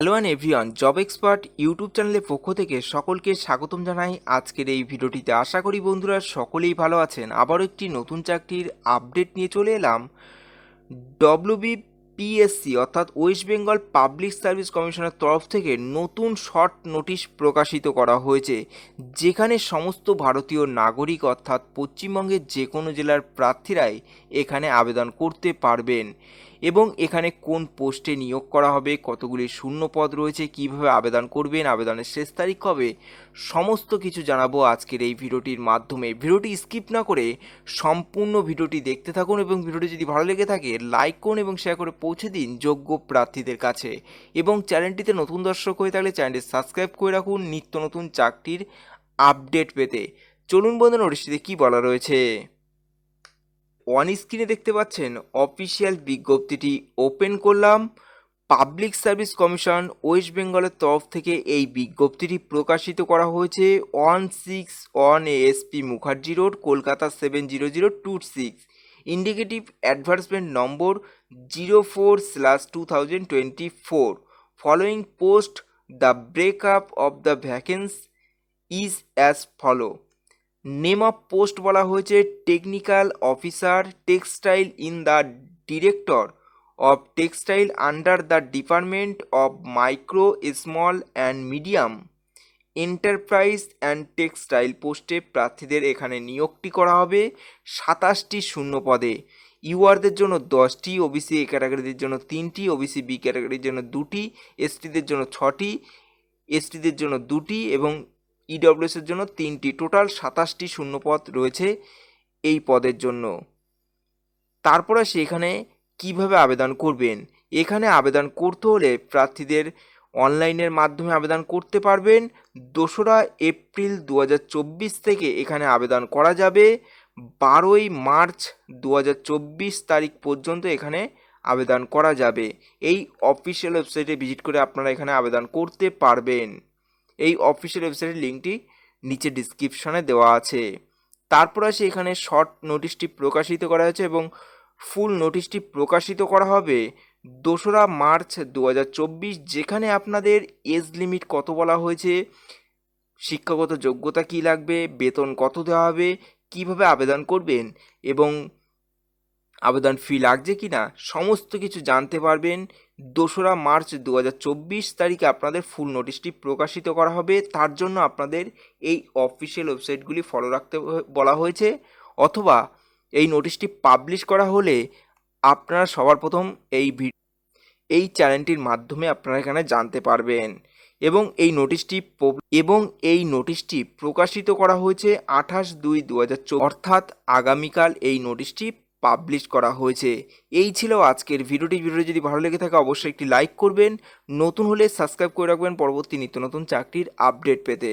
Hello and everyone, job expert YouTube চ্যানেলের পক্ষ থেকে সকলকে স্বাগতম জানাই আজকের এই ভিডিওটিতে। আশা করি বন্ধুরা সকলেই ভালো আছেন। আবারও একটি নতুন চাকরির আপডেট নিয়ে চলে এলাম। ডব্লিউবিপিএসসি অর্থাৎ ওয়েস্ট বেঙ্গল পাবলিক সার্ভিস কমিশনের তরফ থেকে নতুন শর্ট নোটিশ প্রকাশিত করা হয়েছে, যেখানে সমস্ত ভারতীয় নাগরিক অর্থাৎ পশ্চিমবঙ্গের যে কোনো জেলার প্রার্থীরাই এখানে আবেদন করতে পারবেন। এবং এখানে কোন পোস্টে নিয়োগ করা হবে, কতগুলি শূন্য পদ রয়েছে, কিভাবে আবেদন করবেন, আবেদনের শেষ তারিখ কবে, সমস্ত কিছু জানাবো আজকের এই ভিডিওটির মাধ্যমে। ভিডিওটি স্কিপ না করে সম্পূর্ণ ভিডিওটি দেখতে থাকুন এবং ভিডিওটি যদি ভালো লেগে থাকে লাইক করুন এবং শেয়ার করে পৌঁছে দিন যোগ্য প্রার্থীদের কাছে। এবং চ্যানেলটিতে নতুন দর্শক হয়ে থাকলে চ্যানেলটি সাবস্ক্রাইব করে রাখুন নিত্য নতুন চাকরির আপডেট পেতে। চলুন বন্ধুরা, নোটিশটিতে কী বলা রয়েছে। অন স্ক্রিনে দেখতে পাচ্ছেন অফিসিয়াল বিজ্ঞপ্তিটি ওপেন করলাম। পাবলিক সার্ভিস কমিশন ওয়েস্ট বেঙ্গলের তরফ থেকে এই বিজ্ঞপ্তিটি প্রকাশিত করা হয়েছে 161 ASP Mukherjee road, Kolkata 70026। Indicative advertisement number 04/2024। Following post, the breakup of the ভ্যাকেন্স is as follow. Name of post বলা হয়েছে technical officer textile in the director of textile under the department of micro small and medium enterprise and textile পোস্টে প্রার্থীদের এখানে নিয়োগটি করা হবে 27টি শূন্য পদে। ইউআরদের জন্য 10টি, ওবিসি এ ক্যাটাগরিদের জন্য 3টি, ওবিসি বি ক্যাটাগরির জন্য 2টি, এসটিদের জন্য 6টি, এসটিদের জন্য 2টি এবং ইডব্লিউএসের জন্য 3টি। টোটাল 27টি শূন্যপদ রয়েছে এই পদের জন্য। তারপরে সেখানে কিভাবে আবেদন করবেন। এখানে আবেদন করতে হলে প্রার্থীদের অনলাইনের মাধ্যমে আবেদন করতে পারবেন। 2রা এপ্রিল 2024 থেকে এখানে আবেদন করা যাবে। 12ই মার্চ 2024 তারিখ পর্যন্ত এখানে আবেদন করা যাবে। এই অফিসিয়াল ওয়েবসাইটে ভিজিট করে আপনারা এখানে আবেদন করতে পারবেন। এই অফিসিয়াল ওয়েবসাইটের লিঙ্কটি নিচে ডিসক্রিপশনে দেওয়া আছে। তারপর আসে এখানে শর্ট নোটিশটি প্রকাশিত করা হয়েছে এবং ফুল নোটিশটি প্রকাশিত করা হবে 2রা মার্চ 2024। যেখানে আপনাদের এজ লিমিট কত বলা হয়েছে, শিক্ষাগত যোগ্যতা কী লাগবে, বেতন কত দেওয়া হবে, কিভাবে আবেদন করবেন এবং আবেদন ফি লাগছে কি না, সমস্ত কিছু জানতে পারবেন। 2রা মার্চ 2024 তারিখে আপনাদের ফুল নোটিশটি প্রকাশিত করা হবে। তার জন্য আপনাদের এই অফিসিয়াল ওয়েবসাইটগুলি ফলো রাখতে বলা হয়েছে, অথবা এই নোটিশটি পাবলিশ করা হলে আপনারা সবার প্রথম এই চ্যানেলটির মাধ্যমে আপনারা এখানে জানতে পারবেন। এবং এই নোটিশটি প্রকাশিত করা হয়েছে 28/2/2024, অর্থাৎ আগামীকাল এই নোটিশটি পাবলিশ করা হয়েছে। এই ছিল আজকের ভিডিওটি যদি ভালো লেগে থাকে অবশ্যই একটি লাইক করবেন, নতুন হলে সাবস্ক্রাইব করে রাখবেন পরবর্তী নিত্য নতুন চাকরির আপডেট পেতে।